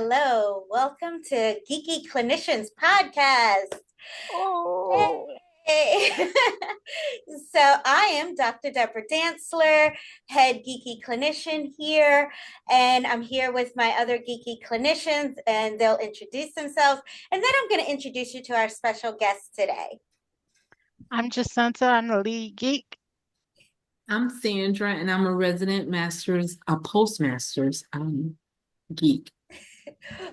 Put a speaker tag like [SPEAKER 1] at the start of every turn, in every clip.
[SPEAKER 1] hello. Welcome to Geeky Clinicians Podcast.
[SPEAKER 2] Oh,
[SPEAKER 1] Hey. So I am Dr. Deborah Dantzler, head geeky clinician here, and I'm here with my other geeky clinicians, and they'll introduce themselves, and then I'm going to introduce you to our special guest today.
[SPEAKER 2] I'm Jacinta. I'm the lead geek.
[SPEAKER 3] I'm Sandra, and I'm a postmaster's geek.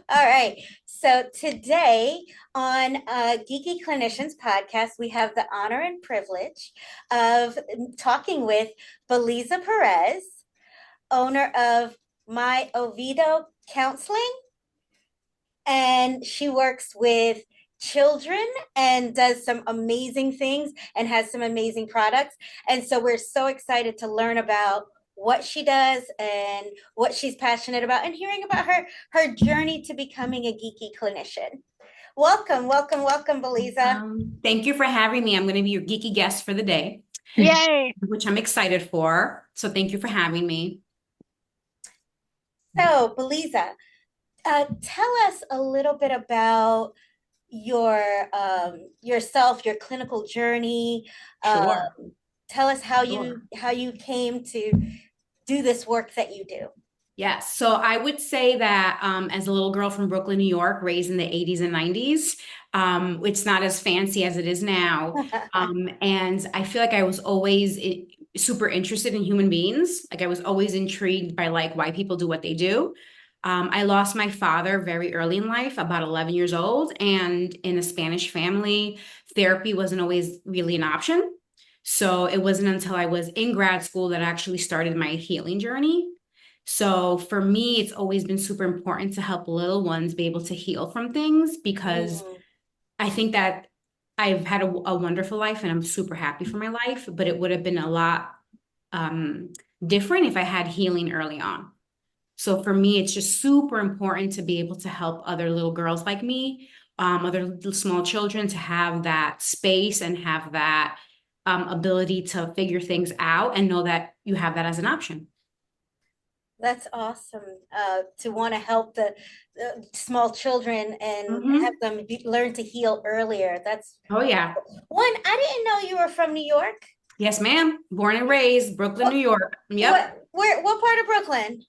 [SPEAKER 1] All right. So today on Geeky Clinicians Podcast, we have the honor and privilege of talking with Beliza Perez, owner of My Oviedo Counseling. And she works with children and does some amazing things and has some amazing products. And so we're so excited to learn about what she does and what she's passionate about and hearing about her journey to becoming a geeky clinician. Welcome, Beliza.
[SPEAKER 4] Thank you for having me. I'm going to be your geeky guest for the day.
[SPEAKER 2] Yay!
[SPEAKER 4] Which I'm excited for. So thank you for having me.
[SPEAKER 1] So, Beliza, tell us a little bit about yourself, your clinical journey.
[SPEAKER 4] Sure.
[SPEAKER 1] Tell us how you came to do this work that you do.
[SPEAKER 4] Yes. So I would say that as a little girl from Brooklyn, New York, raised in the 80s and 90s, it's not as fancy as it is now. And I feel like I was always super interested in human beings. Like I was always intrigued by like why people do what they do. I lost my father very early in life, about 11 years old. And in a Spanish family, therapy wasn't always really an option. So it wasn't until I was in grad school that I actually started my healing journey. So for me, it's always been super important to help little ones be able to heal from things because I think that I've had a wonderful life and I'm super happy for my life, but it would have been a lot different if I had healing early on. So for me, it's just super important to be able to help other little girls like me, other little small children to have that space and have that ability to figure things out and know that you have that as an option.
[SPEAKER 1] That's awesome to want to help the small children and have them learn to heal earlier.
[SPEAKER 4] Oh yeah.
[SPEAKER 1] One, I didn't know you were from New York.
[SPEAKER 4] Yes, ma'am. Born and raised, Brooklyn, New York. Yep.
[SPEAKER 1] What part of Brooklyn?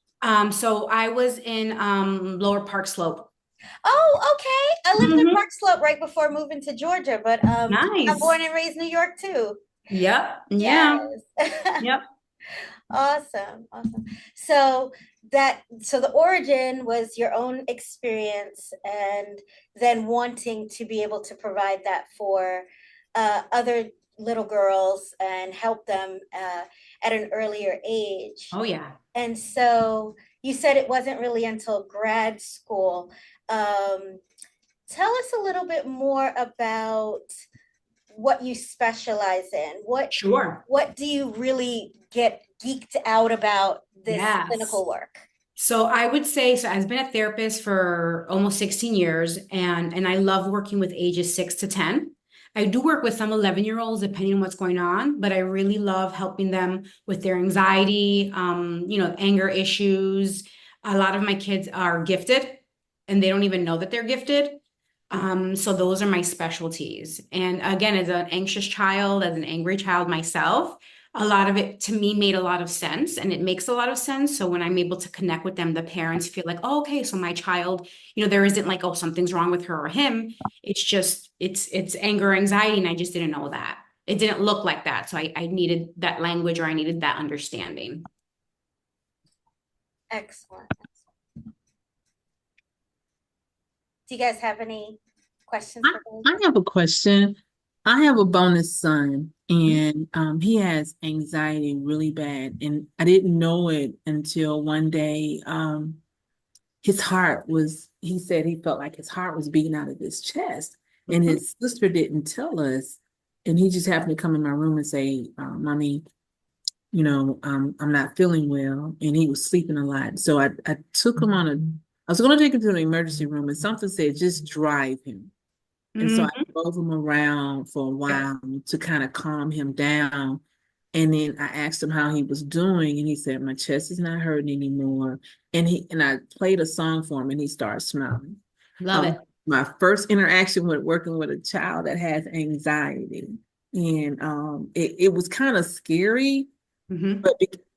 [SPEAKER 4] So I was in Lower Park Slope.
[SPEAKER 1] Oh, okay. I lived in Park Slope right before moving to Georgia, but
[SPEAKER 4] nice.
[SPEAKER 1] I'm born and raised New York too.
[SPEAKER 4] Yep. Yeah.
[SPEAKER 1] Yes.
[SPEAKER 4] Yep.
[SPEAKER 1] Awesome. So the origin was your own experience and then wanting to be able to provide that for other little girls and help them at an earlier age.
[SPEAKER 4] Oh yeah.
[SPEAKER 1] And so you said it wasn't really until grad school. Tell us a little bit more about what you specialize in.
[SPEAKER 4] Sure.
[SPEAKER 1] What do you really get geeked out about this clinical work?
[SPEAKER 4] So I would say, I've been a therapist for almost 16 years and I love working with ages 6 to 10. I do work with some 11-year-olds depending on what's going on, but I really love helping them with their anxiety, anger issues. A lot of my kids are gifted and they don't even know that they're gifted. So those are my specialties. And again, as an anxious child, as an angry child myself, a lot of it to me made a lot of sense and it makes a lot of sense. So when I'm able to connect with them, the parents feel like, oh, okay, so my child, there isn't like, oh, something's wrong with her or him. It's just, it's anger or anxiety. And I just didn't know that. It didn't look like that. So I needed that language or I needed that understanding.
[SPEAKER 1] Excellent. Do you guys have any questions?
[SPEAKER 3] I have a question. I have a bonus son and he has anxiety really bad. And I didn't know it until one day he said he felt like his heart was beating out of his chest. And his sister didn't tell us. And he just happened to come in my room and say, Mommy, I'm not feeling well. And he was sleeping a lot. So I took him I was going to take him to the emergency room and something said, just drive him. And so I drove him around for a while to kind of calm him down. And then I asked him how he was doing, and he said, my chest is not hurting anymore. And I played a song for him, and he started smiling.
[SPEAKER 4] Love it.
[SPEAKER 3] My first interaction with working with a child that has anxiety. And it was kind of scary, but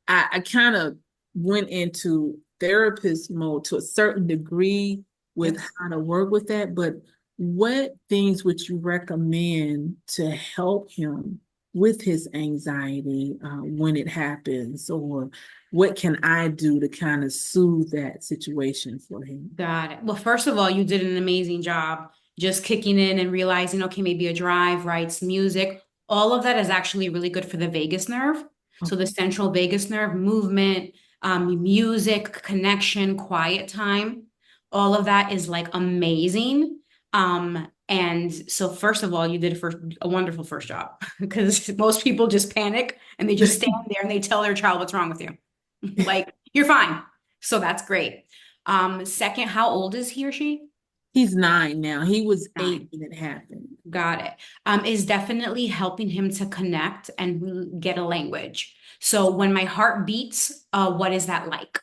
[SPEAKER 3] I kind of went into therapist mode to a certain degree with how to work with that. But what things would you recommend to help him with his anxiety when it happens? Or what can I do to kind of soothe that situation for him?
[SPEAKER 4] Got it. Well, first of all, you did an amazing job just kicking in and realizing, okay, maybe a drive, writes, music. All of that is actually really good for the vagus nerve. So the central vagus nerve, movement, music, connection, quiet time, all of that is like amazing. And so first of all, you did a wonderful first job because most people just panic and they just stand there and they tell their child what's wrong with you. Like, you're fine. So that's great. Second, how old is he or she?
[SPEAKER 3] He's 9 now. He was 8
[SPEAKER 4] 9.
[SPEAKER 3] when it happened.
[SPEAKER 4] Got it. Is definitely helping him to connect and get a language. So when my heart beats, what is that like?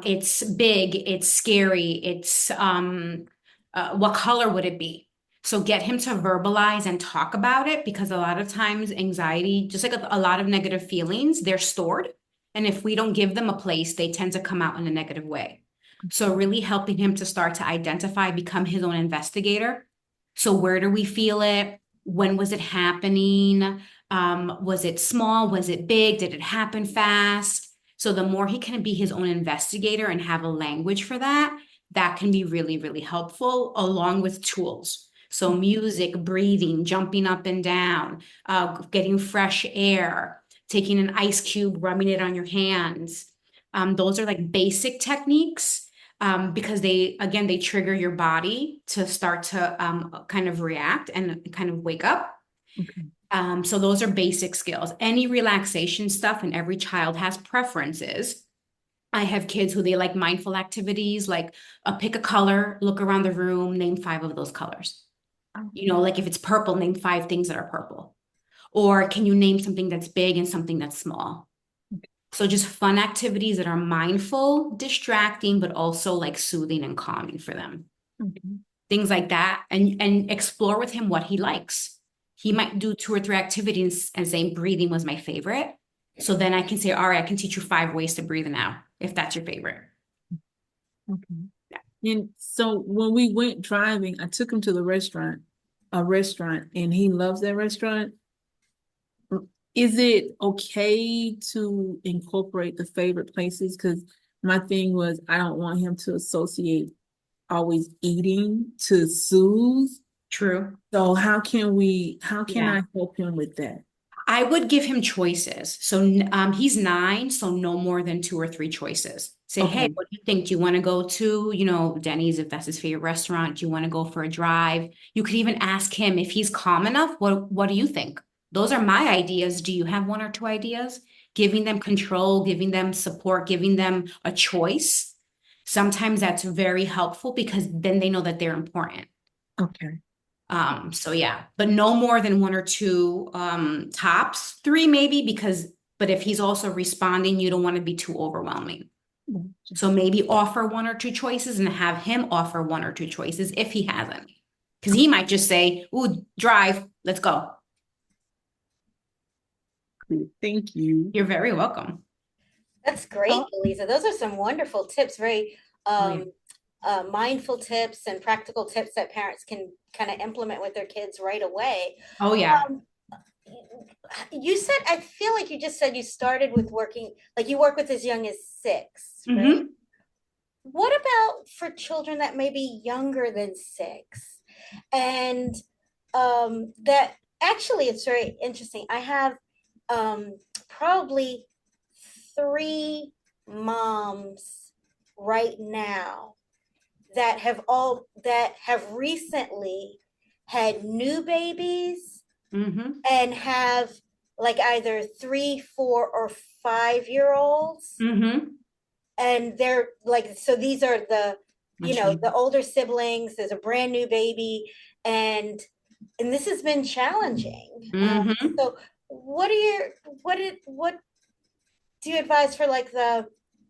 [SPEAKER 4] It's big, it's scary, it's what color would it be? So get him to verbalize and talk about it, because a lot of times anxiety, just like a lot of negative feelings, they're stored. And if we don't give them a place, they tend to come out in a negative way. So really helping him to start to identify, become his own investigator. So where do we feel it? When was it happening? Was it small? Was it big? Did it happen fast? So the more he can be his own investigator and have a language for that, that can be really, really helpful, along with tools. So music, breathing, jumping up and down, getting fresh air, taking an ice cube, rubbing it on your hands. Those are like basic techniques. Because they trigger your body to start to kind of react and kind of wake up.
[SPEAKER 3] Okay.
[SPEAKER 4] So those are basic skills. Any relaxation stuff, and every child has preferences. I have kids who they like mindful activities, like pick a color, look around the room, name 5 of those colors. Like if it's purple, name 5 things that are purple. Or can you name something that's big and something that's small? So just fun activities that are mindful, distracting, but also like soothing and calming for them. Things like that. And explore with him what he likes. He might do 2 or 3 activities and say breathing was my favorite. So then I can say, all right, I can teach you 5 ways to breathe now, if that's your favorite.
[SPEAKER 3] Okay. Yeah. And so when we went driving, I took him to a restaurant, and he loves that restaurant. Is it okay to incorporate the favorite places? Because my thing was, I don't want him to associate always eating to soothe.
[SPEAKER 4] True.
[SPEAKER 3] So how can I help him with that?
[SPEAKER 4] I would give him choices. So he's 9, so no more than 2 or 3 choices. Say, hey, what do you think? Do you want to go to, Denny's, if that's his favorite restaurant? Do you want to go for a drive? You could even ask him if he's calm enough. What do you think? Those are my ideas. Do you have 1 or 2 ideas? Giving them control, giving them support, giving them a choice. Sometimes that's very helpful because then they know that they're important.
[SPEAKER 3] Okay.
[SPEAKER 4] So yeah, but no more than 1 or 2, tops, 3 maybe, but if he's also responding, you don't want to be too overwhelming. So maybe offer 1 or 2 choices and have him offer 1 or 2 choices if he has any. Because he might just say, ooh, drive, let's go.
[SPEAKER 3] Thank you.
[SPEAKER 4] You're very welcome.
[SPEAKER 1] That's great, Beliza. Those are some wonderful tips, very mindful tips and practical tips that parents can kind of implement with their kids right away.
[SPEAKER 4] Oh, yeah.
[SPEAKER 1] You said, I feel like you just said you started with working, like you work with as young as 6, right? What about for children that may be younger than 6? And that actually, it's very interesting. I have probably 3 moms right now that have recently had new babies and have like either 3, 4, or 5-year-olds. And they're like, so these are the, the older siblings. There's a brand new baby, and this has been challenging. So what are your what do you advise for like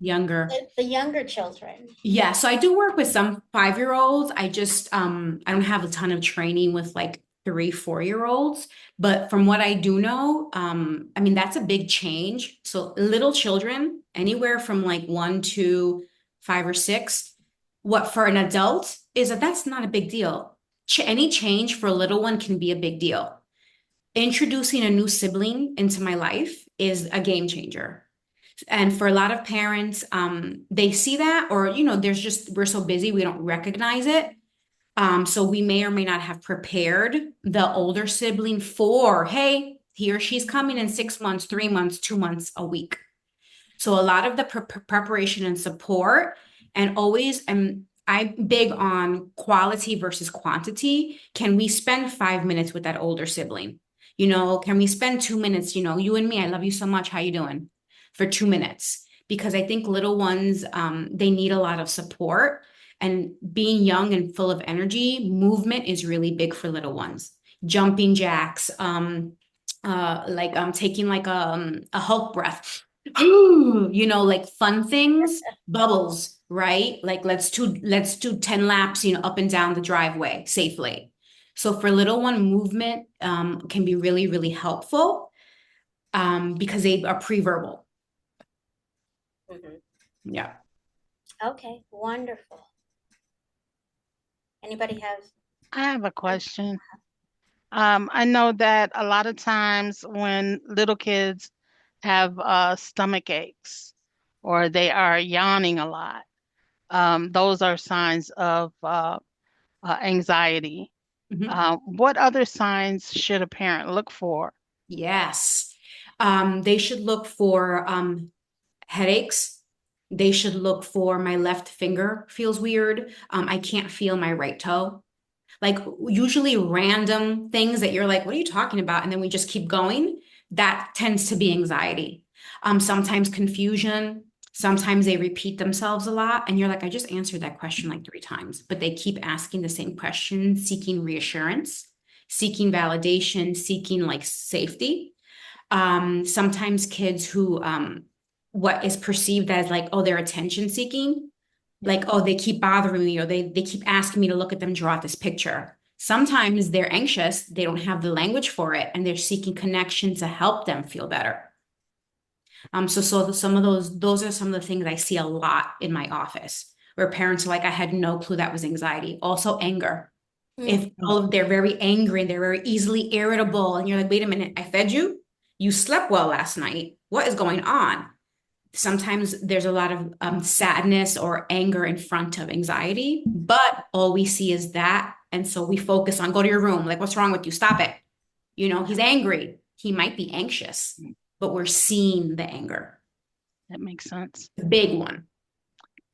[SPEAKER 4] Younger.
[SPEAKER 1] the younger children?
[SPEAKER 4] Yeah, so I do work with some 5-year-olds. I just I don't have a ton of training with like 3, 4-year-olds, but from what I do know, I mean that's a big change. So little children, anywhere from like 1 to 5 or 6, what for an adult is that's not a big deal. Any change for a little one can be a big deal. Introducing a new sibling into my life is a game changer. And for a lot of parents, they see that, or, we're so busy, we don't recognize it. So we may or may not have prepared the older sibling for, hey, he or she's coming in 6 months, 3 months, 2 months, a week. So a lot of the preparation and support, and always, I'm big on quality versus quantity. Can we spend 5 minutes with that older sibling? Can we spend 2 minutes, you and me, I love you so much. How you doing? For 2 minutes, because I think little ones, they need a lot of support, and being young and full of energy, movement is really big for little ones. Jumping jacks, taking like a Hulk breath, like fun things, bubbles, right? Like let's do 10 laps, up and down the driveway safely. So for little one, movement can be really, really helpful because they are pre-verbal. Yeah.
[SPEAKER 1] Okay, wonderful. Anybody have?
[SPEAKER 2] I have a question. I know that a lot of times when little kids have stomach aches or they are yawning a lot, those are signs of anxiety. What other signs should a parent look for?
[SPEAKER 4] Yes. They should look for headaches. They should look for my left finger feels weird. I can't feel my right toe. Like usually random things that you're like, what are you talking about? And then we just keep going. That tends to be anxiety. Sometimes confusion. Sometimes they repeat themselves a lot. And you're like, I just answered that question like 3 times, but they keep asking the same question, seeking reassurance, seeking validation, seeking like safety. Sometimes kids who, what is perceived as like, oh, they're attention seeking, like, oh, they keep bothering me, or they keep asking me to look at them, draw out this picture. Sometimes they're anxious, they don't have the language for it, and they're seeking connection to help them feel better. So some of those are some of the things I see a lot in my office, where parents are like, I had no clue that was anxiety. Also anger. If they're very angry and they're very easily irritable, and you're like, wait a minute, I fed you? You slept well last night. What is going on? Sometimes there's a lot of sadness or anger in front of anxiety, but all we see is that. And so we focus on, go to your room. Like, what's wrong with you? Stop it. He's angry. He might be anxious, but we're seeing the anger.
[SPEAKER 2] That makes sense.
[SPEAKER 4] The big one.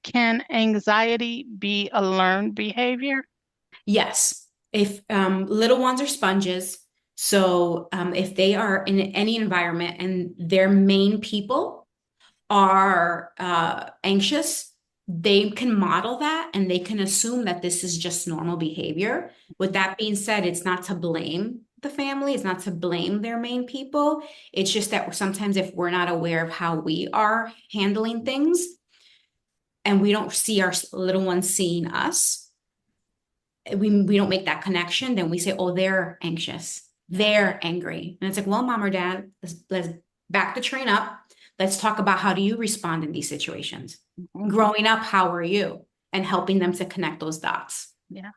[SPEAKER 2] Can anxiety be a learned behavior?
[SPEAKER 4] Yes. If little ones are sponges, so if they are in any environment and their main people are anxious, they can model that and they can assume that this is just normal behavior. With that being said, it's not to blame the family, it's not to blame their main people. It's just that sometimes if we're not aware of how we are handling things and we don't see our little ones seeing us, we don't make that connection, then we say, oh, they're anxious, they're angry. And it's like, well, mom or dad, let's back the train up. Let's talk about how do you respond in these situations? Growing up, how are you? And helping them to connect those dots.
[SPEAKER 2] Yeah.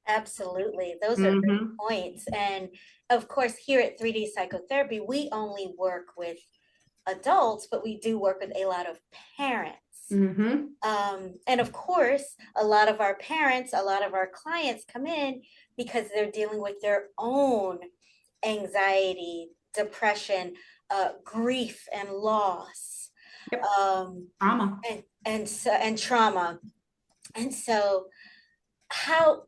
[SPEAKER 1] Absolutely. Those are great points. And of course, here at 3D Psychotherapy, we only work with adults, but we do work with a lot of parents. And of course, a lot of our parents, a lot of our clients come in because they're dealing with their own anxiety, depression, grief and loss,
[SPEAKER 4] trauma,
[SPEAKER 1] and trauma. And so how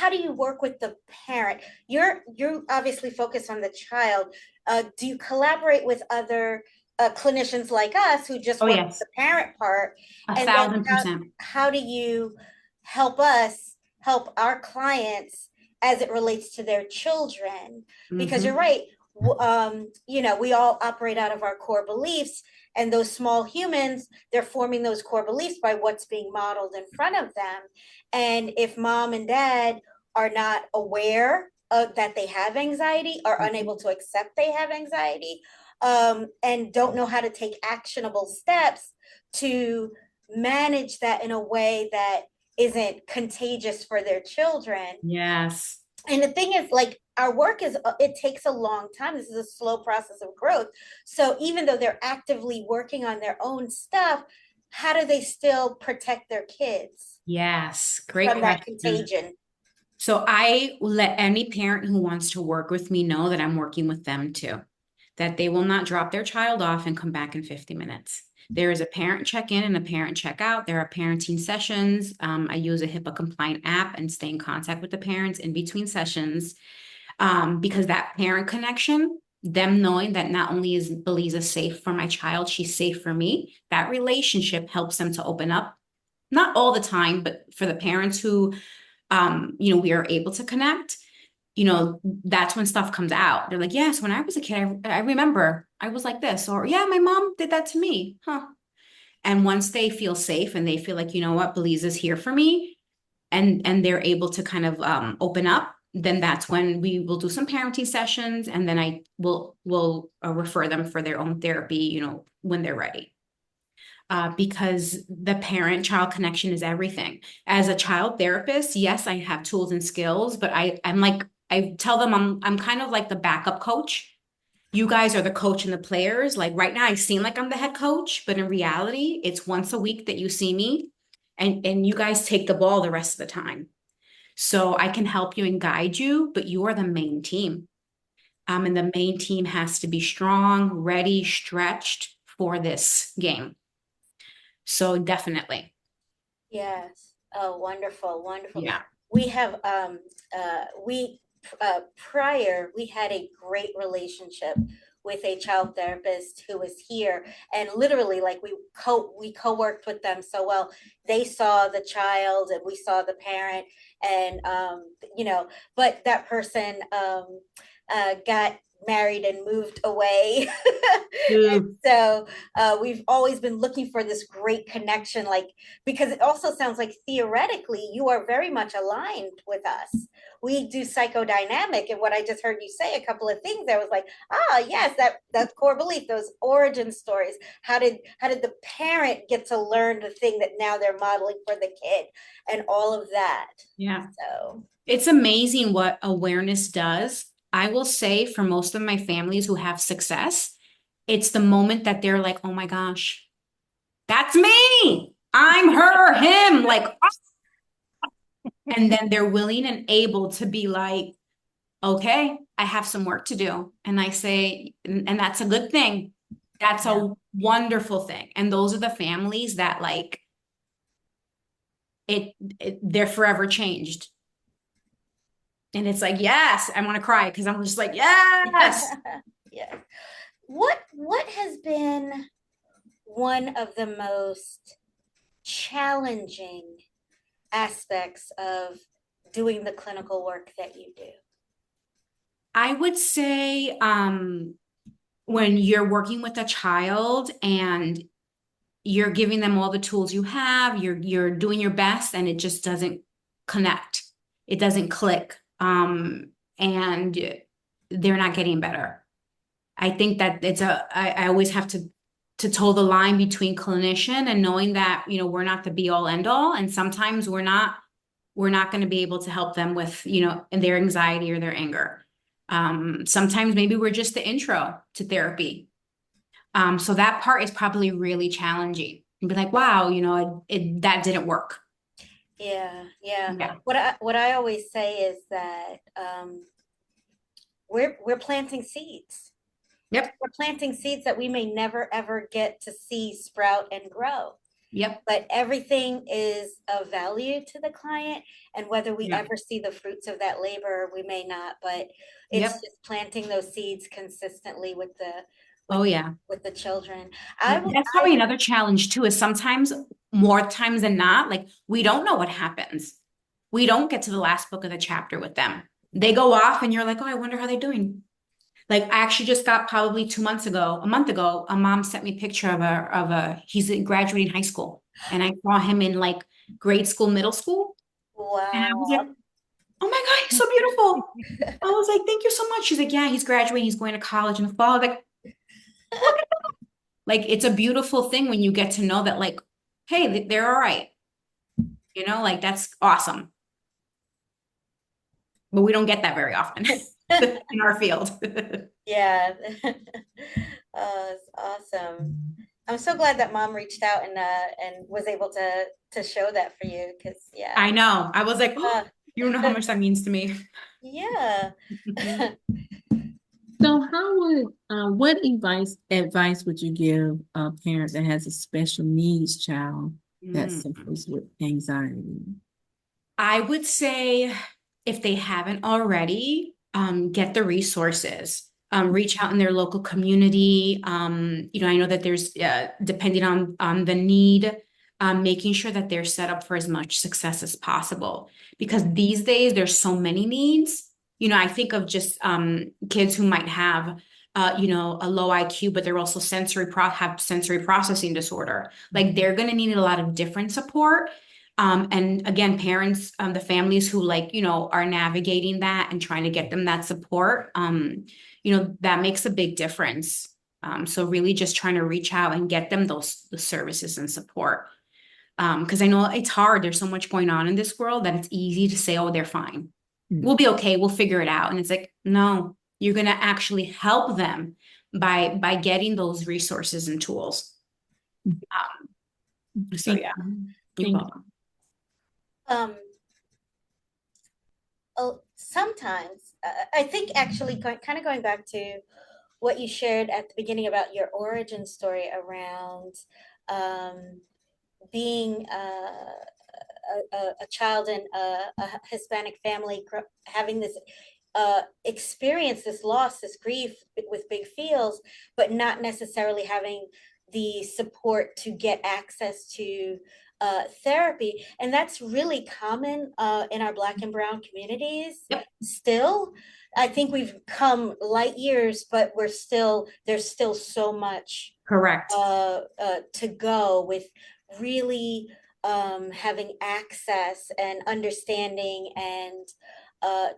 [SPEAKER 1] do you work with the parent? You're obviously focused on the child. Do you collaborate with other clinicians like us who just work with the parent part?
[SPEAKER 4] 1,000%.
[SPEAKER 1] How do you help our clients as it relates to their children? Because you're right, we all operate out of our core beliefs, and those small humans, they're forming those core beliefs by what's being modeled in front of them. And if mom and dad are not aware of that they have anxiety, are unable to accept they have anxiety, and don't know how to take actionable steps to manage that in a way that isn't contagious for their children.
[SPEAKER 4] Yes.
[SPEAKER 1] And the thing is, like, our work it takes a long time. This is a slow process of growth. So even though they're actively working on their own stuff, how do they still protect their kids?
[SPEAKER 4] Yes. Great
[SPEAKER 1] from
[SPEAKER 4] question.
[SPEAKER 1] that contagion?
[SPEAKER 4] So I let any parent who wants to work with me know that I'm working with them too, that they will not drop their child off and come back in 50 minutes. There is a parent check-in and a parent check-out. There are parenting sessions. I use a HIPAA compliant app and stay in contact with the parents in between sessions, because that parent connection, them knowing that not only is Beliza safe for my child, she's safe for me, that relationship helps them to open up. Not all the time, but for the parents who, we are able to connect, that's when stuff comes out. They're like, yes, when I was a kid, I remember I was like this, or yeah, my mom did that to me. Huh. And once they feel safe and they feel like, you know what, Beliza's here for me, and they're able to kind of open up, then that's when we will do some parenting sessions, and then I will refer them for their own therapy, when they're ready. Because the parent-child connection is everything. As a child therapist, yes, I have tools and skills, but I'm like, I tell them I'm kind of like the backup coach. You guys are the coach and the players. Like right now, I seem like I'm the head coach, but in reality, it's once a week that you see me, and you guys take the ball the rest of the time. So I can help you and guide you, but you are the main team. And the main team has to be strong, ready, stretched for this game. So definitely.
[SPEAKER 1] Yes. Oh, wonderful, wonderful.
[SPEAKER 4] Yeah.
[SPEAKER 1] We have prior, we had a great relationship with a child therapist who was here, and literally, like, we co-worked with them so well. They saw the child and we saw the parent, and but that person got married and moved away. And so we've always been looking for this great connection, like, because it also sounds like theoretically you are very much aligned with us. We do psychodynamic, and what I just heard you say, a couple of things, I was like, yes, that core belief, those origin stories. How did the parent get to learn the thing that now they're modeling for the kid, and all of that?
[SPEAKER 4] Yeah.
[SPEAKER 1] So
[SPEAKER 4] it's amazing what awareness does. I will say, for most of my families who have success, it's the moment that they're like, oh my gosh, that's me. I'm her, him, like, and then they're willing and able to be like, okay, I have some work to do. And I say, and that's a good thing. That's a wonderful thing. And those are the families that, like, they're forever changed. And it's like, yes, I want to cry because I'm just like, yes.
[SPEAKER 1] Yeah. What has been one of the most challenging aspects of doing the clinical work that you do?
[SPEAKER 4] I would say when you're working with a child and you're giving them all the tools you have, you're doing your best, and it just doesn't connect. It doesn't click. And they're not getting better. I think that I always have to toe the line between clinician and knowing that, we're not the be all end all. And sometimes we're not going to be able to help them with, their anxiety or their anger. Sometimes maybe we're just the intro to therapy. So that part is probably really challenging. And be like, wow, that didn't work.
[SPEAKER 1] Yeah. What I always say is that we're planting seeds.
[SPEAKER 4] Yep.
[SPEAKER 1] We're planting seeds that we may never ever get to see sprout and grow.
[SPEAKER 4] Yep.
[SPEAKER 1] But everything is of value to the client, and whether we ever see the fruits of that labor, we may not. But it's just planting those seeds consistently with the children.
[SPEAKER 4] That's probably another challenge too, is sometimes, more times than not, like, we don't know what happens. We don't get to the last book of the chapter with them. They go off and you're like, oh, I wonder how they're doing. Like I actually just got probably 2 months ago, a month ago, a mom sent me a picture he's graduating high school. And I saw him in like grade school, middle school. And I was like,
[SPEAKER 1] Wow.
[SPEAKER 4] oh my God, he's so beautiful. I was like, thank you so much. She's like, yeah, he's graduating. He's going to college in the fall. I was like, look at like, it's a beautiful thing when you get to know that like, hey, they're all right. You know, like that's awesome. But we don't get that very often in our field.
[SPEAKER 1] Yeah. Oh, it's awesome. I'm so glad that mom reached out and was able to show that for you because yeah.
[SPEAKER 4] I know. I was like, oh,
[SPEAKER 1] Uh,
[SPEAKER 4] you don't know how much that means to me.
[SPEAKER 1] yeah.
[SPEAKER 3] So how would what advice would you give a parent that has a special needs child that
[SPEAKER 4] Mm.
[SPEAKER 3] suffers with anxiety?
[SPEAKER 4] I would say if they haven't already, get the resources. Reach out in their local community. I know that there's depending on the need, making sure that they're set up for as much success as possible. Because these days there's so many needs. I think of just kids who might have a low IQ, but they're also have sensory processing disorder. Like they're going to need a lot of different support. And again, parents, the families who are navigating that and trying to get them that support, that makes a big difference. So really just trying to reach out and get them the services and support. Because I know it's hard. There's so much going on in this world that it's easy to say, oh, they're fine. We'll be okay. We'll figure it out. And it's like, no, you're going to actually help them by getting those resources and tools. So yeah, you're welcome.
[SPEAKER 1] Sometimes I think actually kind of going back to what you shared at the beginning about your origin story around being a child in a Hispanic family, having this experience, this loss, this grief with big feels, but not necessarily having the support to get access to therapy. And that's really common in our Black and Brown communities.
[SPEAKER 4] Yep.
[SPEAKER 1] Still, I think we've come light years, but there's still so much
[SPEAKER 4] Correct.
[SPEAKER 1] To go with really having access and understanding and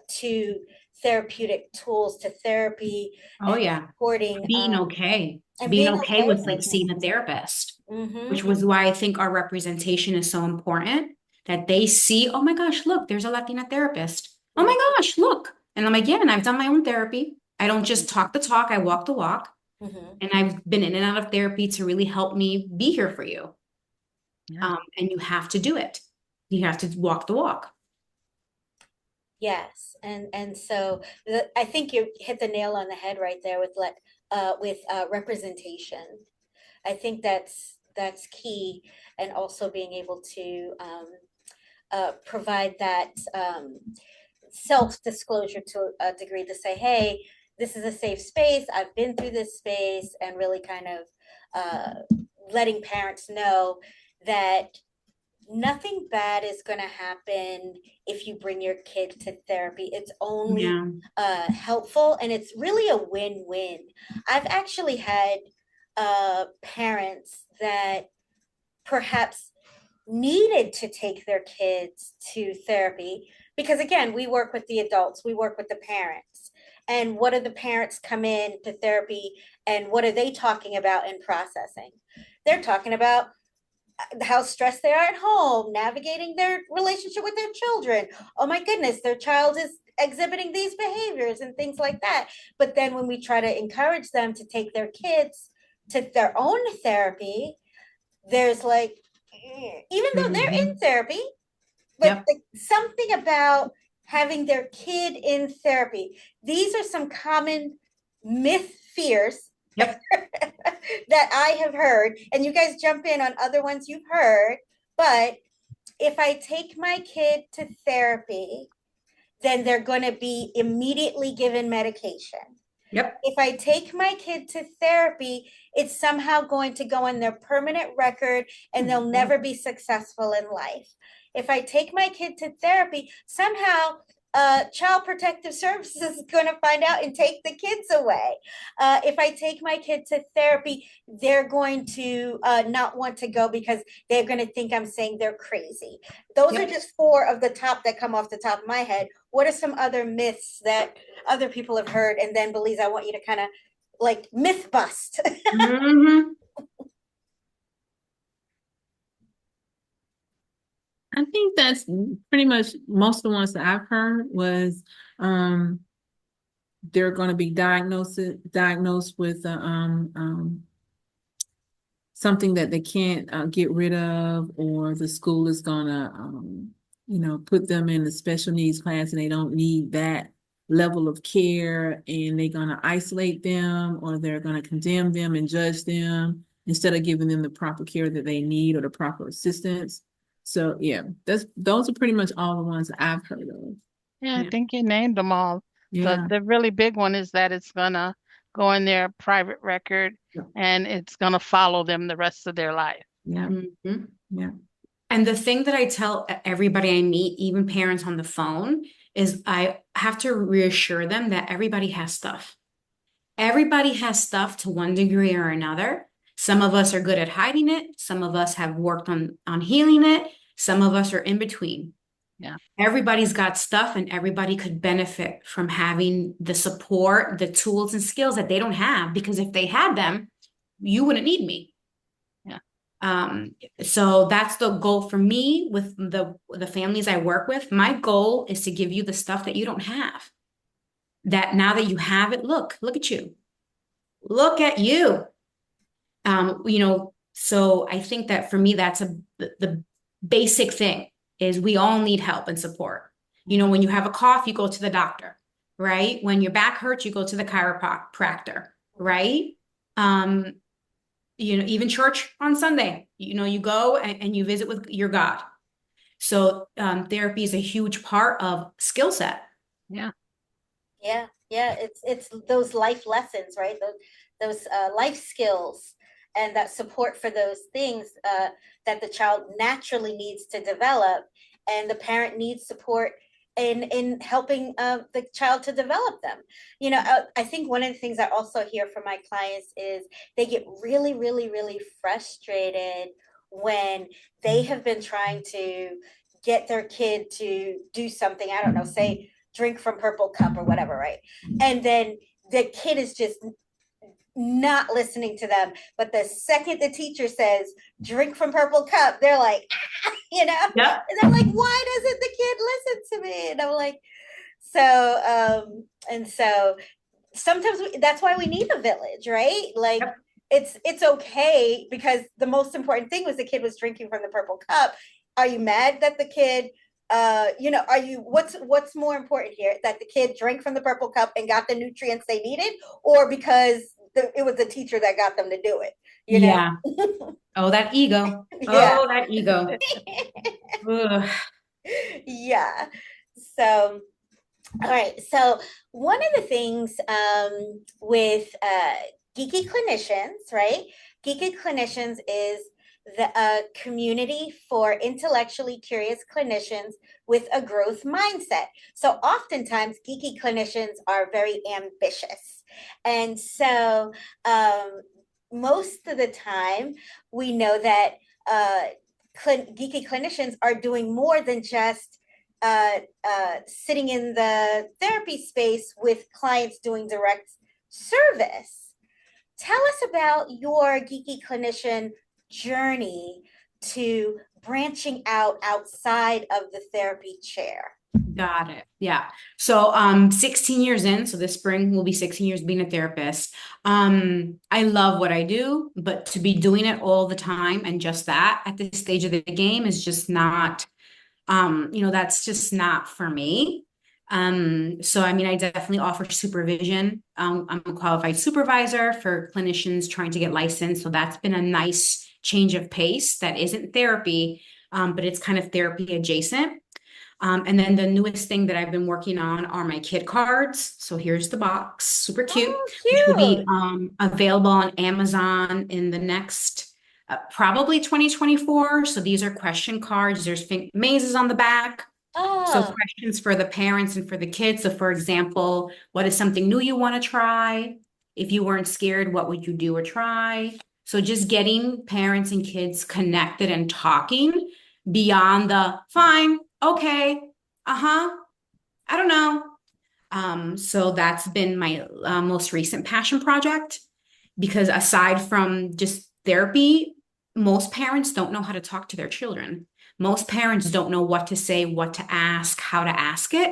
[SPEAKER 1] to therapeutic tools, to therapy.
[SPEAKER 4] Oh yeah.
[SPEAKER 1] Supporting
[SPEAKER 4] Being okay.
[SPEAKER 1] and
[SPEAKER 4] Being
[SPEAKER 1] being
[SPEAKER 4] okay
[SPEAKER 1] okay
[SPEAKER 4] with
[SPEAKER 1] with
[SPEAKER 4] like
[SPEAKER 1] it.
[SPEAKER 4] seeing a therapist,
[SPEAKER 1] Mhm.
[SPEAKER 4] which was why I think our representation is so important, that they see, oh my gosh, look, there's a Latina therapist. Oh my gosh, look. And I'm like, yeah, and I've done my own therapy. I don't just talk the talk, I walk the walk.
[SPEAKER 1] Mhm.
[SPEAKER 4] And I've been in and out of therapy to really help me be here for you.
[SPEAKER 2] Yeah.
[SPEAKER 4] And you have to do it. You have to walk the walk.
[SPEAKER 1] Yes, and so I think you hit the nail on the head right there with representation. I think that's key, and also being able to provide that self-disclosure to a degree to say, hey, this is a safe space. I've been through this space, and really kind of letting parents know that nothing bad is going to happen if you bring your kid to therapy. It's only helpful, and it's really a win-win. I've actually had parents that perhaps needed to take their kids to therapy because, again, we work with the adults, we work with the parents. And what do the parents come in to therapy, and what are they talking about in processing? They're talking about how stressed they are at home, navigating their relationship with their children. Oh my goodness, their child is exhibiting these behaviors and things like that. But then when we try to encourage them to take their kids to their own therapy, there's like, even though they're in therapy, but something about having their kid in therapy. These are some common fears that I have heard, and you guys jump in on other ones you've heard. But if I take my kid to therapy, then they're going to be immediately given medication.
[SPEAKER 4] Yep.
[SPEAKER 1] If I take my kid to therapy, it's somehow going to go on their permanent record, and they'll never be successful in life. If I take my kid to therapy, somehow Child Protective Services is going to find out and take the kids away. If I take my kid to therapy, they're going to not want to go because they're going to think I'm saying they're crazy. Those are just four of the top that come off the top of my head. What are some other myths that other people have heard? And then, Belize, I want you to kind of like myth bust.
[SPEAKER 4] Mhm.
[SPEAKER 3] I think that's pretty much most of the ones that I've heard was they're going to be diagnosed with something that they can't get rid of, or the school is going to put them in a special needs class and they don't need that level of care, and they're going to isolate them, or they're going to condemn them and judge them instead of giving them the proper care that they need or the proper assistance. So yeah, those are pretty much all the ones that I've heard of.
[SPEAKER 2] Yeah, I think you named them all.
[SPEAKER 3] Yeah.
[SPEAKER 2] The really big one is that it's gonna go in their private record and it's gonna follow them the rest of their life.
[SPEAKER 3] Yeah.
[SPEAKER 4] Mhm.
[SPEAKER 3] Yeah.
[SPEAKER 4] And the thing that I tell everybody I meet, even parents on the phone, is I have to reassure them that everybody has stuff. Everybody has stuff to one degree or another. Some of us are good at hiding it. Some of us have worked on healing it. Some of us are in between.
[SPEAKER 2] Yeah.
[SPEAKER 4] Everybody's got stuff, and everybody could benefit from having the support, the tools and skills that they don't have, because if they had them, you wouldn't need me.
[SPEAKER 2] Yeah.
[SPEAKER 4] So that's the goal for me with the families I work with. My goal is to give you the stuff that you don't have. That now that you have it, look at you. Look at you. So I think that for me, that's the basic thing is we all need help and support. When you have a cough, you go to the doctor, right? When your back hurts, you go to the chiropractor, right? Even church on Sunday, you go and you visit with your God. So therapy is a huge part of skill set.
[SPEAKER 2] Yeah.
[SPEAKER 1] Yeah. It's those life lessons, right? Those life skills and that support for those things that the child naturally needs to develop, and the parent needs support in helping the child to develop them. I think one of the things I also hear from my clients is they get really, really, really frustrated when they have been trying to get their kid to do something, I don't know, say drink from Purple Cup or whatever, right? And then the kid is just not listening to them. But the second the teacher says, drink from Purple Cup, they're like,
[SPEAKER 4] Yep.
[SPEAKER 1] And they're like, why doesn't the kid listen to me? And I'm like, so sometimes that's why we need a village, right? Like,
[SPEAKER 4] Yep.
[SPEAKER 1] It's okay, because the most important thing was the kid was drinking from the Purple Cup. Are you mad that the kid what's more important here, that the kid drank from the Purple Cup and got the nutrients they needed, or because it was the teacher that got them to do it?
[SPEAKER 4] Yeah. Oh, that ego.
[SPEAKER 1] Yeah.
[SPEAKER 4] Oh, that ego. Ugh.
[SPEAKER 1] Yeah. So, all right. So one of the things with Geeky Clinicians, right? Geeky Clinicians is the community for intellectually curious clinicians with a growth mindset. So oftentimes geeky clinicians are very ambitious. And so most of the time we know that geeky clinicians are doing more than just sitting in the therapy space with clients doing direct service. Tell us about your geeky clinician journey to branching outside of the therapy chair.
[SPEAKER 4] Got it. Yeah. So 16 years in, so this spring will be 16 years being a therapist. I love what I do, but to be doing it all the time and just that at this stage of the game is just not, that's just not for me. So I definitely offer supervision. I'm a qualified supervisor for clinicians trying to get licensed. So that's been a nice change of pace that isn't therapy, but it's kind of therapy adjacent. And then the newest thing that I've been working on are my kid cards. So here's the box, super cute.
[SPEAKER 1] Oh,
[SPEAKER 4] Which will be
[SPEAKER 1] cute.
[SPEAKER 4] available on Amazon in the next probably 2024. So these are question cards. There's mazes on the back. So
[SPEAKER 1] Oh,
[SPEAKER 4] questions for the parents and for the kids. So for example, what is something new you want to try? If you weren't scared, what would you do or try? So just getting parents and kids connected and talking beyond the fine, okay, uh-huh, I don't know. So that's been my most recent passion project, because aside from just therapy, most parents don't know how to talk to their children. Most parents don't know what to say, what to ask, how to ask it.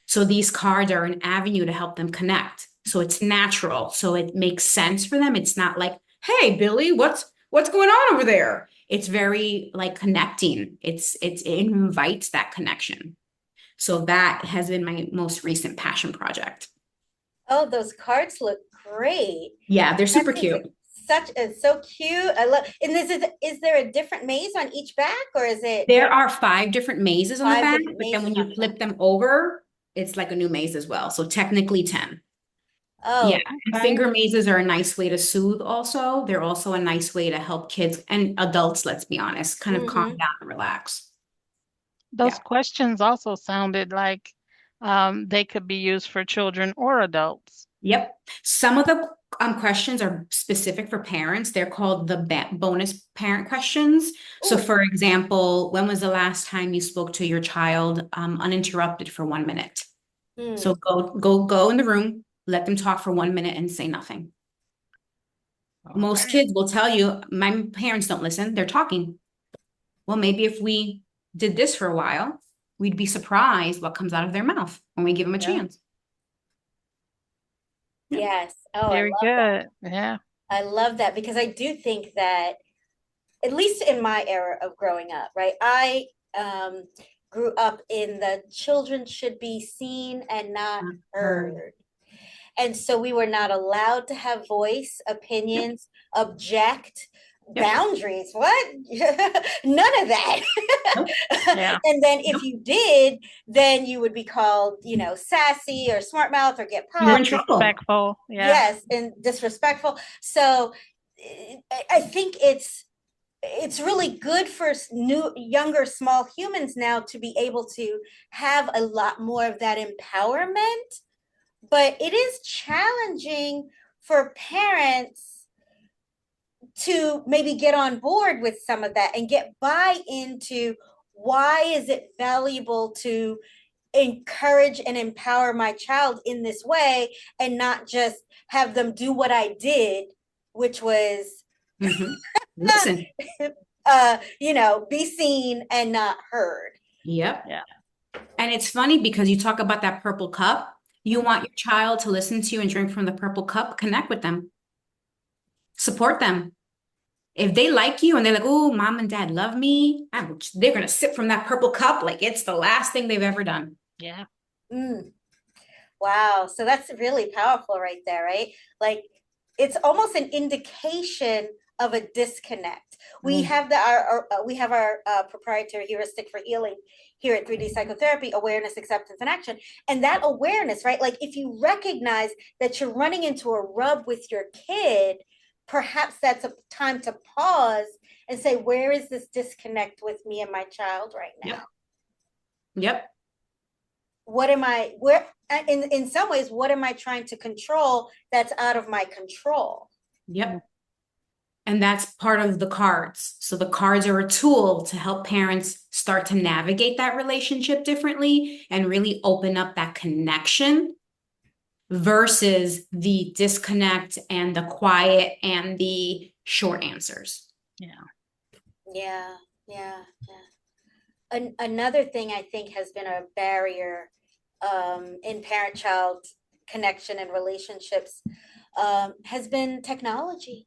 [SPEAKER 4] So these cards are an avenue to help them connect. So it's natural. So it makes sense for them. It's not like, hey, Billy, what's going on over there? It's very like connecting. It invites that connection. So that has been my most recent passion project.
[SPEAKER 1] oh, those cards look great.
[SPEAKER 4] Yeah, they're super
[SPEAKER 1] That is
[SPEAKER 4] cute.
[SPEAKER 1] so cute. I love, and is there a different maze on each back, or is it
[SPEAKER 4] There are 5 different mazes on the
[SPEAKER 1] 5
[SPEAKER 4] back,
[SPEAKER 1] different
[SPEAKER 4] but then
[SPEAKER 1] mazes
[SPEAKER 4] when
[SPEAKER 1] on
[SPEAKER 4] you
[SPEAKER 1] the
[SPEAKER 4] flip
[SPEAKER 1] back?
[SPEAKER 4] them over, it's like a new maze as well. So technically 10. Yeah,
[SPEAKER 1] Oh,
[SPEAKER 4] and
[SPEAKER 2] Okay.
[SPEAKER 4] finger mazes are a nice way to soothe also. They're also a nice way to help kids and adults, let's be honest, kind of calm
[SPEAKER 1] mm-hmm.
[SPEAKER 4] down and relax.
[SPEAKER 2] Those
[SPEAKER 4] Yeah.
[SPEAKER 2] questions also sounded like they could be used for children or adults.
[SPEAKER 4] Yep. Some of the questions are specific for parents. They're called the bonus parent questions. So,
[SPEAKER 1] Ooh,
[SPEAKER 4] for example, when was the last time you spoke to your child uninterrupted for 1 minute?
[SPEAKER 1] hmm.
[SPEAKER 4] So go in the room, let them talk for 1 minute and say nothing. Most
[SPEAKER 2] Okay.
[SPEAKER 4] kids will tell you, my parents don't listen, they're talking. Well, maybe if we did this for a while, we'd be surprised what comes out of their mouth when we give them a
[SPEAKER 2] Yeah.
[SPEAKER 4] chance. Yep.
[SPEAKER 1] Yes. Oh, I
[SPEAKER 2] Very
[SPEAKER 1] love that.
[SPEAKER 2] good. Yeah.
[SPEAKER 1] I love that because I do think that, at least in my era of growing up, right? I um, grew up in the children should be seen and not
[SPEAKER 4] Heard.
[SPEAKER 1] heard. And so we were not allowed to have voice,
[SPEAKER 4] Yep.
[SPEAKER 1] opinions, object,
[SPEAKER 4] Yep.
[SPEAKER 1] boundaries. What? None of that.
[SPEAKER 4] Nope.
[SPEAKER 2] Yeah.
[SPEAKER 1] And then if
[SPEAKER 4] Nope.
[SPEAKER 1] you did, then you would be called, sassy or smart mouth or get
[SPEAKER 4] You're in
[SPEAKER 1] popped.
[SPEAKER 4] trouble.
[SPEAKER 2] Disrespectful. Yeah.
[SPEAKER 1] Yes, and disrespectful. So I think it's really good for younger small humans now to be able to have a lot more of that empowerment, but it is challenging for parents to maybe get on board with some of that and get buy into why is it valuable to encourage and empower my child in this way and not just have them do what I did, which was
[SPEAKER 4] Mm-hmm. Listen.
[SPEAKER 1] be seen and not heard.
[SPEAKER 4] Yep.
[SPEAKER 2] Yeah.
[SPEAKER 4] And it's funny because you talk about that purple cup. You want your child to listen to you and drink from the purple cup, connect with them, support them. If they like you and they're like, oh, mom and dad love me, they're going to sip from that purple cup like it's the last thing they've ever done.
[SPEAKER 2] Yeah.
[SPEAKER 1] Mm. Wow. So that's really powerful right there, right? Like it's almost an indication of a disconnect. We have our proprietary heuristic for healing here at 3D Psychotherapy: awareness, acceptance, and action. And that awareness, right? Like if you recognize that you're running into a rub with your kid, perhaps that's a time to pause and say, where is this disconnect with me and my child right now?
[SPEAKER 4] Yep.
[SPEAKER 1] What am I, where, in some ways, what am I trying to control that's out of my control?
[SPEAKER 4] Yep. And that's part of the cards. So the cards are a tool to help parents start to navigate that relationship differently and really open up that connection versus the disconnect and the quiet and the short answers.
[SPEAKER 1] Yeah. Another thing I think has been a barrier in parent-child connection and relationships has been technology.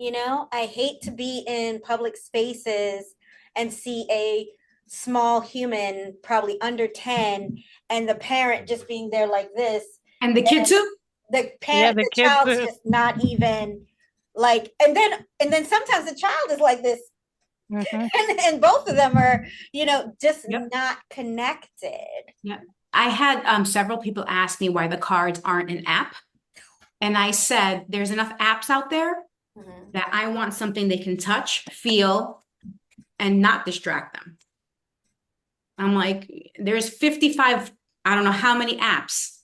[SPEAKER 1] I hate to be in public spaces and see a small human, probably under 10, and the parent just being there like this.
[SPEAKER 4] And the kid too?
[SPEAKER 1] The
[SPEAKER 2] Yeah,
[SPEAKER 1] parent,
[SPEAKER 2] the
[SPEAKER 1] the
[SPEAKER 2] kids
[SPEAKER 1] child's
[SPEAKER 2] too.
[SPEAKER 1] just not even like, and then sometimes the child is like this, and both of them are, just not connected.
[SPEAKER 4] Yeah. I had several people ask me why the cards aren't an app. And I said, there's enough apps out there that I want something they can touch, feel, and not distract them. I'm like, there's 55, I don't know how many apps.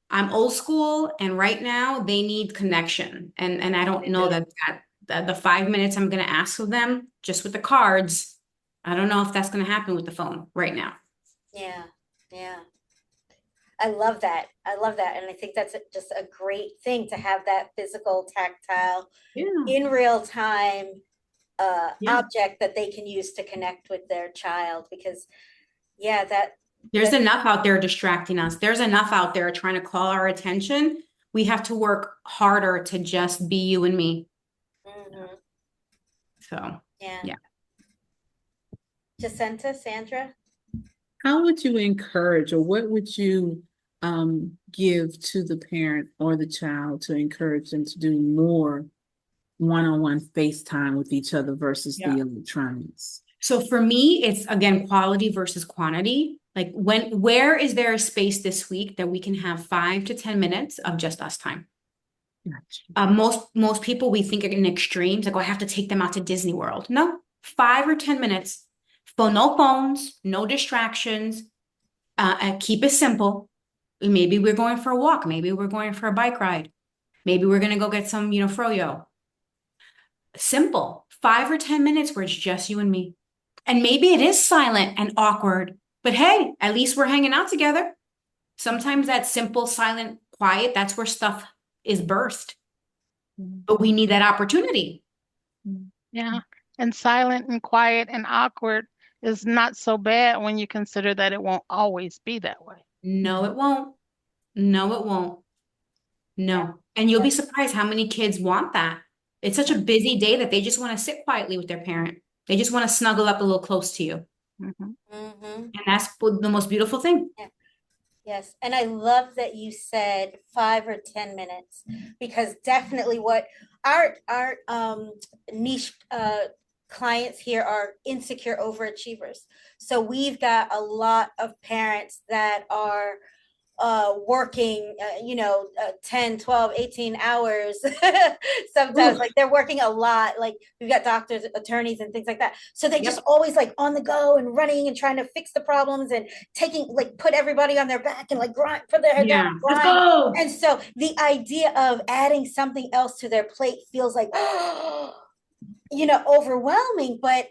[SPEAKER 4] I'm old school, and right now they need connection. And I don't know that the 5 minutes I'm going to ask of them just with the cards, I don't know if that's going to happen with the phone right now.
[SPEAKER 1] Yeah. Yeah. I love that. I love that. And I think that's just a great thing to have that physical, tactile,
[SPEAKER 4] Yeah.
[SPEAKER 1] in real time
[SPEAKER 4] Yeah.
[SPEAKER 1] object that they can use to connect with their child. Because, yeah,
[SPEAKER 4] There's enough out there distracting us. There's enough out there trying to call our attention. We have to work harder to just be you and me.
[SPEAKER 1] mhm.
[SPEAKER 4] So,
[SPEAKER 1] Yeah.
[SPEAKER 4] yeah.
[SPEAKER 1] Jacinta, Sandra?
[SPEAKER 3] How would you encourage, or what would you give to the parent or the child to encourage them to do more one-on-one FaceTime with each other versus the electronics?
[SPEAKER 4] So for me, it's again quality versus quantity. Like where is there a space this week that we can have 5 to 10 minutes of just us time?
[SPEAKER 3] Gotcha.
[SPEAKER 4] Most people, we think in extremes, like, oh, I have to take them out to Disney World. No, 5 or 10 minutes. No phones, no distractions. Keep it simple. Maybe we're going for a walk. Maybe we're going for a bike ride. Maybe we're gonna go get some, froyo. Simple. 5 or 10 minutes where it's just you and me. And maybe it is silent and awkward, but hey, at least we're hanging out together. Sometimes that simple, silent, quiet, that's where stuff is birthed. But we need that opportunity.
[SPEAKER 2] Yeah. And silent and quiet and awkward is not so bad when you consider that it won't always be that way.
[SPEAKER 4] No, it won't. No, it won't. No. And you'll be surprised how many kids want that. It's such a busy day that they just want to sit quietly with their parent. They just want to snuggle up a little close to you. And that's the most beautiful thing.
[SPEAKER 1] Yeah. Yes. And I love that you said 5 or 10 minutes, because definitely what our niche clients here are insecure overachievers. So we've got a lot of parents that are working 10, 12, 18 hours sometimes.
[SPEAKER 4] Oof.
[SPEAKER 1] Like they're working a lot. Like we've got doctors, attorneys, and things like that, so they just always like on the go and running and trying to fix the problems and taking, like, put everybody on their back and like grind, put their head down and
[SPEAKER 4] Let's
[SPEAKER 1] grind.
[SPEAKER 4] go.
[SPEAKER 1] And so the idea of adding something else to their plate feels like overwhelming, but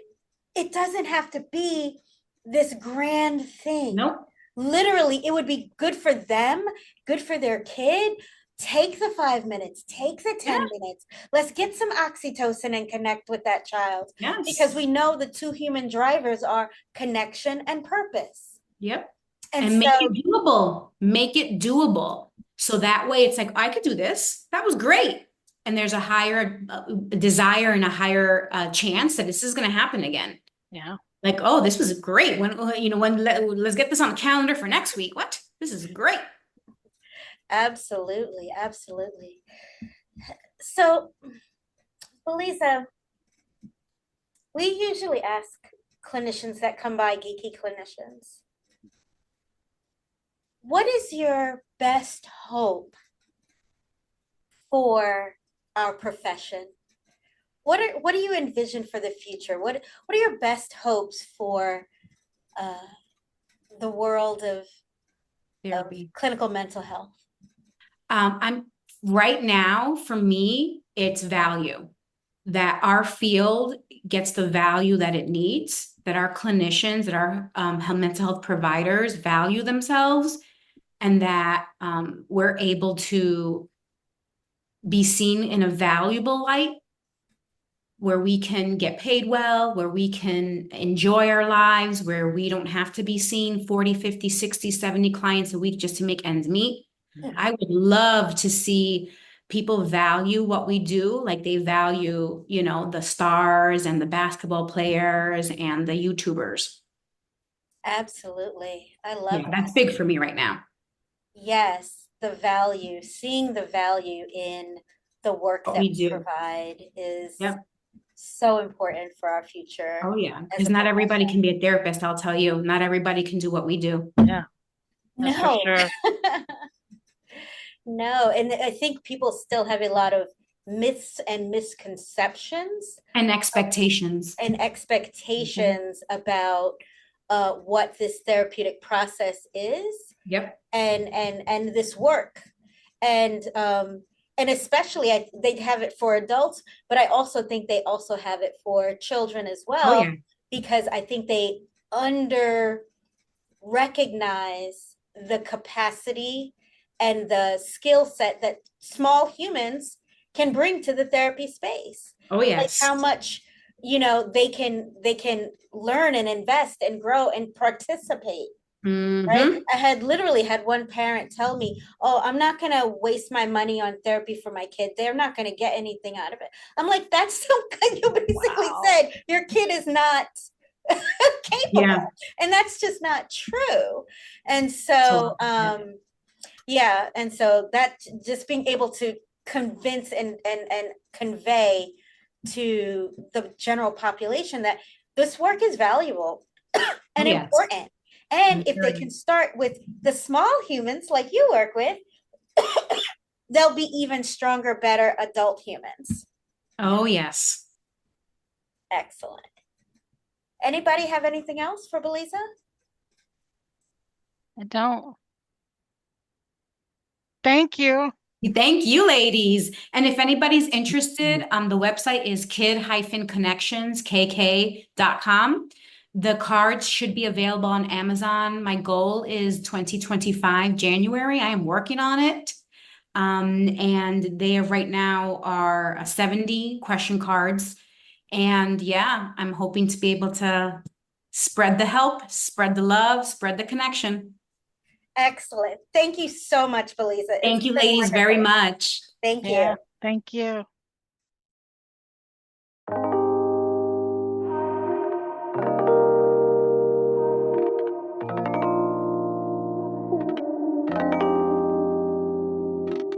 [SPEAKER 1] it doesn't have to be this grand thing.
[SPEAKER 4] Nope.
[SPEAKER 1] Literally, it would be good for them, good for their kid. Take the 5 minutes, take the 10 minutes. Let's get some oxytocin and connect with that child.
[SPEAKER 4] Yes.
[SPEAKER 1] Because we know the two human drivers are connection and purpose.
[SPEAKER 4] Yep.
[SPEAKER 1] And
[SPEAKER 4] make it doable. Make it doable. So that way it's like, I could do this. That was great. And there's a higher desire and a higher chance that this is going to happen again.
[SPEAKER 2] Yeah.
[SPEAKER 4] Like, oh, this was great. Let's get this on the calendar for next week. What? This is great.
[SPEAKER 1] Absolutely. Absolutely. So, Beliza, we usually ask clinicians that come by, Geeky Clinicians, what is your best hope for our profession? What do you envision for the future? What are your best hopes for the world of clinical mental health?
[SPEAKER 4] I'm right now, for me, it's value, that our field gets the value that it needs, that our clinicians, that our mental health providers value themselves, and that we're able to be seen in a valuable light, where we can get paid well, where we can enjoy our lives, where we don't have to be seeing 40, 50, 60, 70 clients a week just to make ends meet. I would love to see people value what we do, like they value, the stars and the basketball players and the YouTubers.
[SPEAKER 1] Absolutely. I love that.
[SPEAKER 4] That's big for me right now.
[SPEAKER 1] Yes, the value, seeing the value in the work that we provide is so important for our future.
[SPEAKER 4] Oh yeah, because not everybody can be a therapist, I'll tell you. Not everybody can do what we do.
[SPEAKER 2] Yeah.
[SPEAKER 1] No.
[SPEAKER 2] For sure.
[SPEAKER 1] No, and I think people still have a lot of myths and misconceptions
[SPEAKER 4] and expectations
[SPEAKER 1] about what this therapeutic process is,
[SPEAKER 4] Yep.
[SPEAKER 1] and this work. And especially they have it for adults, but I also think they also have it for children as
[SPEAKER 4] Oh,
[SPEAKER 1] well,
[SPEAKER 4] yeah.
[SPEAKER 1] because I think they under recognize the capacity and the skill set that small humans can bring to the therapy space.
[SPEAKER 4] Oh,
[SPEAKER 1] Like
[SPEAKER 4] yes.
[SPEAKER 1] how much, they can learn and invest and grow and participate. Right.
[SPEAKER 4] Mm-hmm.
[SPEAKER 1] I had literally had one parent tell me, "Oh, I'm not going to waste my money on therapy for my kid. They're not going to get anything out of it." I'm like, that's so good. You basically
[SPEAKER 2] Wow.
[SPEAKER 1] said your kid is not capable.
[SPEAKER 4] Yeah.
[SPEAKER 1] And that's just not true. And
[SPEAKER 4] So,
[SPEAKER 1] so, yeah. And so that just being able to convince and convey to the general population that this work is valuable and
[SPEAKER 4] yes.
[SPEAKER 1] important. And if they can start with the small humans like you work with, they'll be even stronger, better adult humans.
[SPEAKER 4] Oh, yes.
[SPEAKER 1] Excellent. Anybody have anything else for Beliza?
[SPEAKER 2] I don't. Thank you.
[SPEAKER 4] Thank you, ladies. And if anybody's interested, the website is kid-connections.com. The cards should be available on Amazon. My goal is 2025 January. I am working on it. And they right now are 70 question cards. And yeah, I'm hoping to be able to spread the help, spread the love, spread the connection.
[SPEAKER 1] Excellent. Thank you so much, Beliza.
[SPEAKER 4] Thank you, ladies, very much.
[SPEAKER 1] Thank you.
[SPEAKER 2] Yeah, thank you.